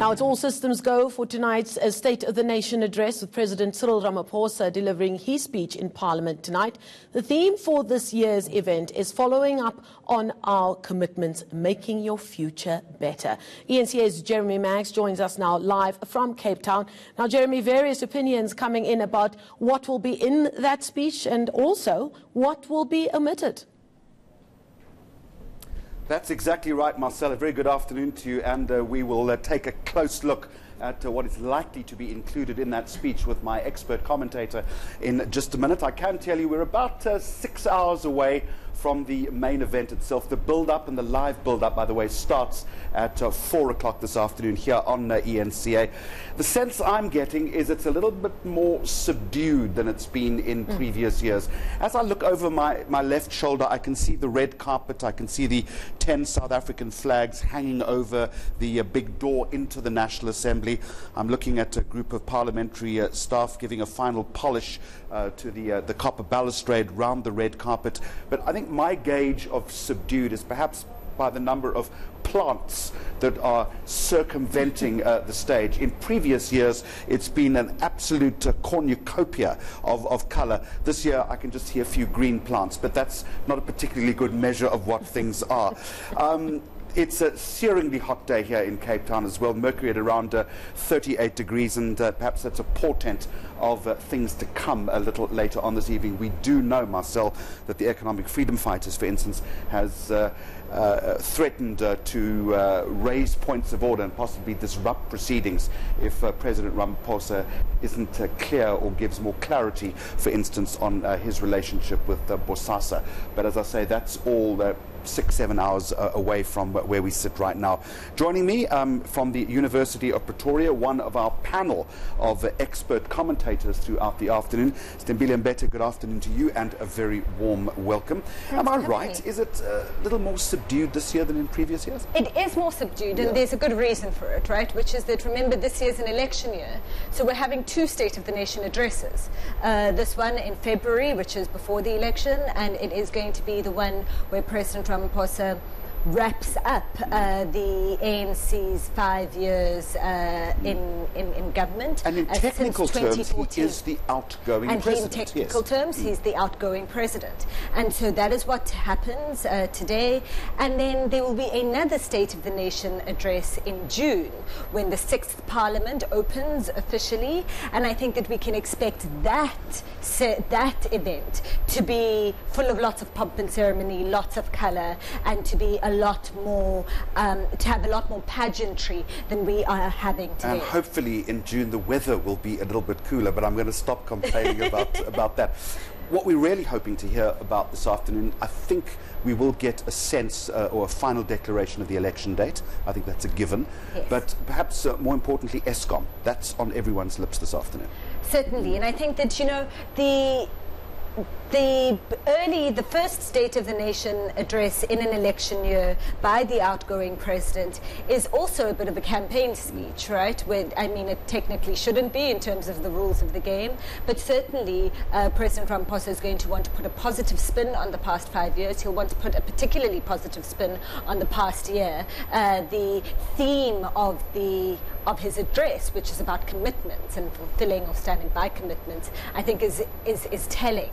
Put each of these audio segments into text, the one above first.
Now it's all systems go for tonight's State of the Nation address, with President Cyril Ramaphosa delivering his speech in Parliament tonight. The theme for this year's event is following up on our commitments, making your future better. eNCA's Jeremy Maggs joins us now live from Cape Town. Now, Jeremy, various opinions coming in about what will be in that speech and also what will be omitted. That's exactly right, Marcella. Very good afternoon to you, and we will take a close look at what is likely to be included in that speech with my expert commentator in just a minute. I can tell you we're about 6 hours away from the main event itself. The build-up and the live build-up, by the way, starts at 4 o'clock this afternoon here on eNCA. The sense I'm getting is it's a little bit more subdued than it's been in previous years. As I look over my left shoulder, I can see the red carpet, I can see the 10 South African flags hanging over the big door into the National Assembly. I'm looking at a group of parliamentary staff giving a final polish to the copper balustrade round the red carpet. But I think my gauge of subdued is perhaps by the number of plants that are circumventing the stage. In previous years, it's been an absolute cornucopia of colour. This year, I can just see a few green plants, but that's not a particularly good measure of what things are. It's a searingly hot day here in Cape Town as well, mercury at around 38 degrees, and perhaps that's a portent of things to come a little later on this evening. We do know, Marcel, that the Economic Freedom Fighters, for instance, has threatened to raise points of order and possibly disrupt proceedings if President Ramaphosa isn't clear or gives more clarity, for instance, on his relationship with Bosasa. But as I say, that's all 6-7 hours away from where we sit right now. Joining me from the University of Pretoria, one of our panel of expert commentators throughout the afternoon, Stembile Mbete. Good afternoon to you, and a very warm welcome. Am I right? Is it a little more subdued this year than in previous years? It is more subdued, and there's a good reason for it, right? Which is that, remember, this year's an election year, so we're having two State of the Nation addresses. This one in February, which is before the election, and it is going to be the one where President Ramaphosa wraps up the ANC's 5 years in government. And in technical terms, he is the outgoing president. In technical terms, he's the outgoing president. And so that is what happens today. And then there will be another State of the Nation address in June, when the 6th Parliament opens officially. And I think that we can expect that event to be full of lots of pomp and ceremony, lots of colour, and to be a lot more, to have a lot more pageantry than we are having today. And hopefully in June the weather will be a little bit cooler, but I'm going to stop complaining about that. What we're really hoping to hear about this afternoon, I think we will get a sense or a final declaration of the election date. I think that's a given. Yes. But perhaps more importantly, ESCOM. That's on everyone's lips this afternoon. Certainly, and I think that, you know, the first State of the Nation address in an election year by the outgoing president is also a bit of a campaign speech, right? Where, I mean, it technically shouldn't be in terms of the rules of the game, but certainly President Ramaphosa is going to want to put a positive spin on the past 5 years. He'll want to put a particularly positive spin on the past year. The theme of his address, which is about commitments and fulfilling or standing by commitments, I think is telling.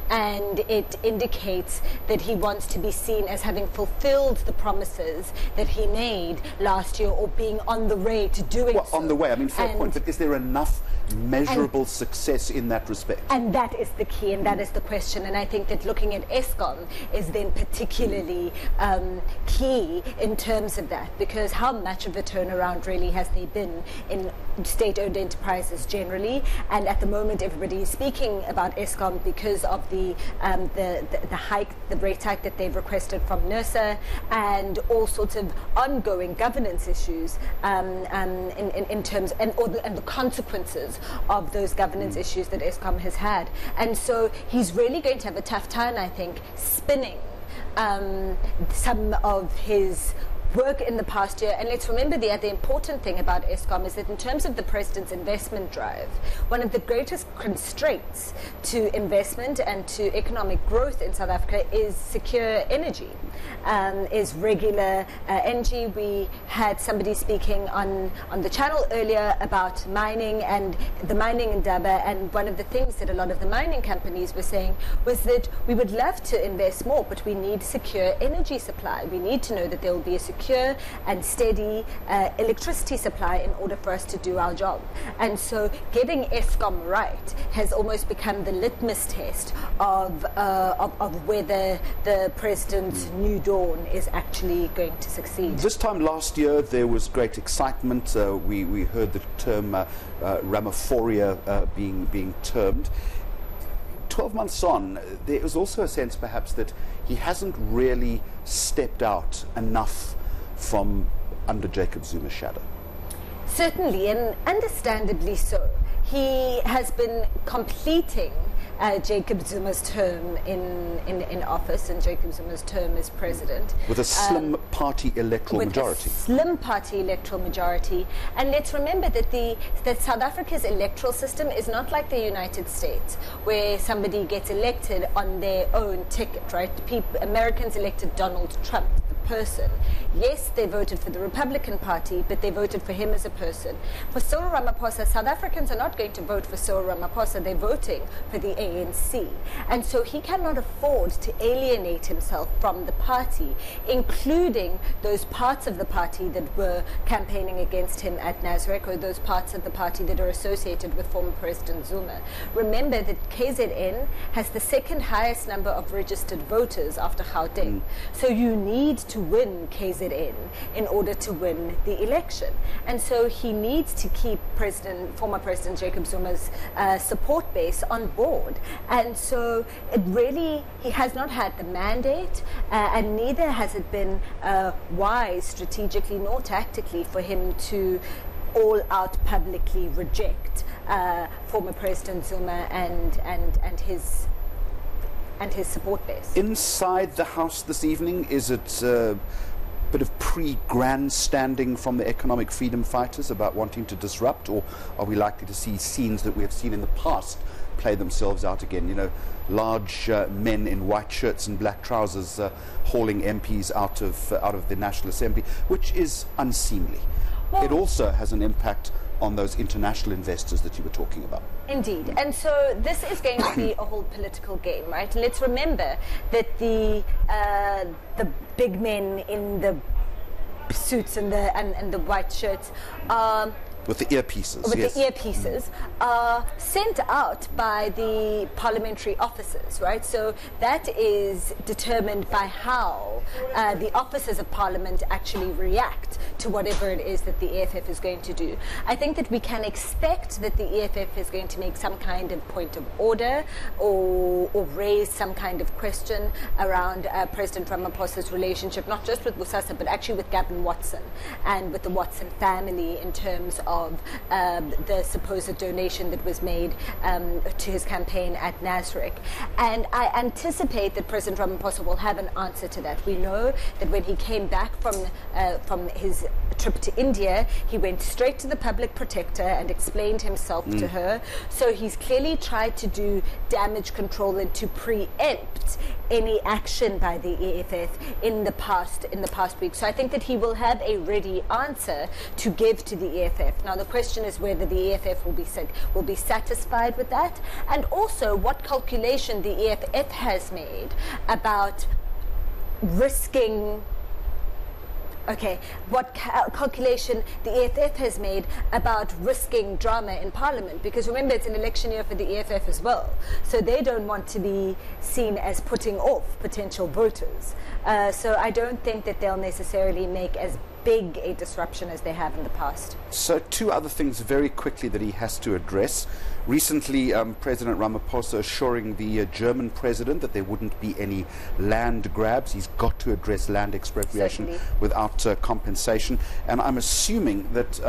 And it indicates that he wants to be seen as having fulfilled the promises that he made last year, or being on the way to doing so. On the way, I mean, fair point, but is there enough measurable success in that respect? And that is the key, and that is the question. And I think that looking at ESCOM is then particularly key in terms of that, because how much of a turnaround really has there been in state-owned enterprises generally? And at the moment, everybody is speaking about ESCOM because of the rate hike that they've requested from NERSA, and all sorts of ongoing governance issues in terms and the consequences of those governance issues that ESCOM has had. And so he's really going to have a tough time, I think, spinning some of his work in the past year. And let's remember the other important thing about Eskom is that in terms of the president's investment drive, one of the greatest constraints to investment and to economic growth in South Africa is secure energy, is regular energy. We had somebody speaking on the channel earlier about mining and the mining in Durban, and one of the things that a lot of the mining companies were saying was that we would love to invest more, but we need secure energy supply. We need to know that there will be a secure and steady electricity supply in order for us to do our job. And so getting Eskom right has almost become the litmus test of whether the president's new dawn is actually going to succeed. This time last year there was great excitement. We heard the term Ramaphoria being termed. 12 months on, there is also a sense perhaps that he hasn't really stepped out enough from under Jacob Zuma's shadow. Certainly, and understandably so. He has been completing Jacob Zuma's term in office and Jacob Zuma's term as president. With a slim party electoral majority. Slim party electoral majority. And let's remember that South Africa's electoral system is not like the United States, where somebody gets elected on their own ticket, right? Americans elected Donald Trump, the person. Yes, they voted for the Republican Party, but they voted for him as a person. For Cyril Ramaphosa, South Africans are not going to vote for Cyril Ramaphosa, they're voting for the ANC. And so he cannot afford to alienate himself from the party, including those parts of the party that were campaigning against him at Nasrec, or those parts of the party that are associated with former President Zuma. Remember that KZN has the second highest number of registered voters after Gauteng. So you need to win KZN in order to win the election. And so he needs to keep former President Jacob Zuma's support base on board. And so he has not had the mandate, and neither has it been wise strategically nor tactically for him to all out publicly reject former President Zuma and his support base. Inside the House this evening, is it a bit of pre-grandstanding from the economic freedom fighters about wanting to disrupt, or are we likely to see scenes that we have seen in the past play themselves out again? You know, large men in white shirts and black trousers hauling MPs out of the National Assembly, which is unseemly. Well, it also has an impact on those international investors that you were talking about. Indeed. And so this is going to be a whole political game, right? Let's remember that the big men in the suits and the white shirts with the earpieces, the earpieces are sent out by the parliamentary officers, right? So that is determined by how the officers of parliament actually react to whatever it is that the EFF is going to do. I think that we can expect that the EFF is going to make some kind of point of order or raise some kind of question around President Ramaphosa's relationship, not just with Bosasa, but actually with Gavin Watson and with the Watson family in terms of the supposed donation that was made to his campaign at Nasrec. And I anticipate that President Ramaphosa will have an answer to that. We know that when he came back from his trip to India, he went straight to the public protector and explained himself to her. So he's clearly tried to do damage control and to preempt any action by the EFF in the past week. So I think that he will have a ready answer to give to the EFF. Now the question is whether the EFF will be satisfied with that, and also what calculation the EFF has made about risking. What calculation the EFF has made about risking drama in Parliament, because remember it's an election year for the EFF as well, so they don't want to be seen as putting off potential voters. So I don't think that they'll necessarily make as big a disruption as they have in the past. So two other things very quickly that he has to address. Recently, President Ramaphosa assuring the German president that there wouldn't be any land grabs. He's got to address land expropriation without compensation. And I'm assuming that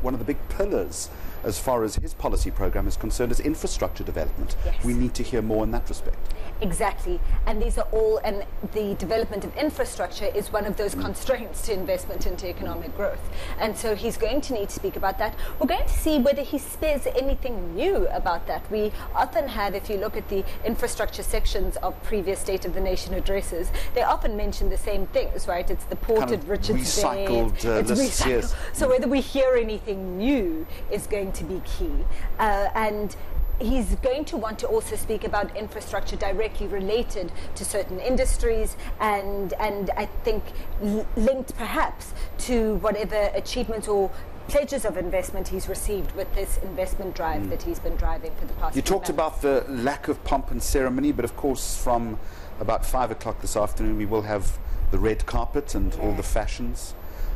one of the big pillars as far as his policy program is concerned is infrastructure development. Yes. We need to hear more in that respect. Exactly, and these are all, and the development of infrastructure is one of those constraints to investment into economic growth. And so he's going to need to speak about that. We're going to see whether he spares anything new about that. We often have, if you look at the infrastructure sections of previous State of the Nation addresses, they often mention the same things, right? It's the port kind at of Richards Bay. recycled lists, yes. So whether we hear anything new is going to be key. And he's going to want to also speak about infrastructure directly related to certain industries and I think linked perhaps to whatever achievements or pledges of investment he's received with this investment drive that he's been driving for the past You few talked months. about the lack of pomp and ceremony, but of course from about 5 o'clock this afternoon we will have the red carpet and all the fashions.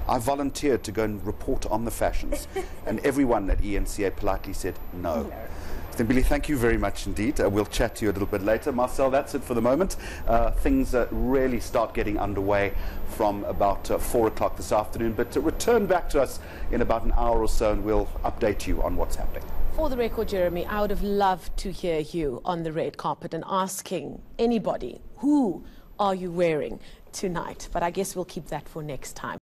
I volunteered to go and report on the fashions and everyone at eNCA politely said no. Then Billy, thank you very much indeed. We'll chat to you a little bit later. Marcel, that's it for the moment. Things really start getting underway from about 4 o'clock this afternoon. But return back to us in about an hour or so and we'll update you on what's happening. For the record, Jeremy, I would have loved to hear you on the red carpet and asking anybody, who are you wearing tonight? But I guess we'll keep that for next time.